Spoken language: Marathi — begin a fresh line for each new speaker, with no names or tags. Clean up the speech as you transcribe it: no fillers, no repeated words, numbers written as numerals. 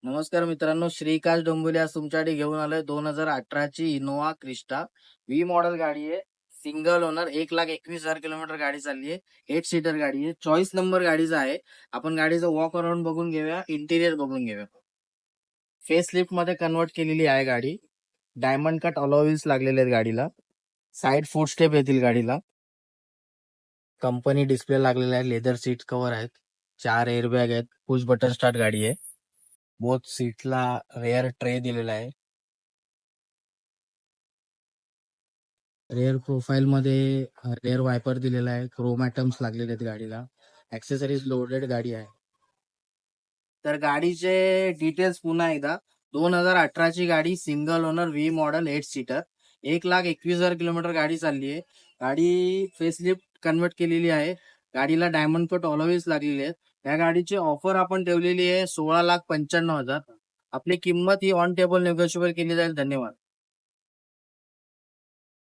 नमस्कार मित्रांनो, श्रीकांत डोंबिवली आज तुमच्यासाठी घेऊन आलोय 2018ची इनोवा क्रिस्टा व्ही मॉडेल गाडी आहे. सिंगल ओनर 1,21,000 किलोमीटर गाडी चालली आहे. 8 सीटर गाडी आहे. 24 नंबर गाडीचा आहे. आपण गाडीचं वॉक अराउंड बघून घेऊया, इंटिरियर बघून घेऊया. फेस लिफ्ट मध्ये कन्वर्ट केलेली आहे गाडी. डायमंड कट अलॉय व्हील्स लागलेले आहेत गाडीला. साइड फूट स्टेप येतील गाडीला. कंपनी डिस्प्ले लागलेला आहे. लेदर सीट कव्हर आहेत. 4 एअरबॅग आहेत. पुश बटन स्टार्ट गाडी आहे. बोथ सीटला रेअर ट्रे दिलेला आहे. रेअर प्रोफाईल मध्ये रेअर वायपर दिलेला आहे. क्रोम ॲटम्स लागलेले आहेत गाडीला. ऍक्सेसरीज लोडेड गाडी आहे. तर गाडीचे डिटेल्स पुन्हा एकदा. 2018ची गाडी, single owner, V model, 8 seater, 1,21,000 kilometre गाडी चालली आहे. गाडी फेसलिफ्ट कन्वर्ट केलेली आहे. गाडीला डायमंड कट ऑलवेज लागलेली आहेत. या गाडीची ऑफर आपण ठेवलेली आहे 16,95,000. आपली किंमत ही ऑन टेबल नेगोशिएबल केली जाईल. धन्यवाद.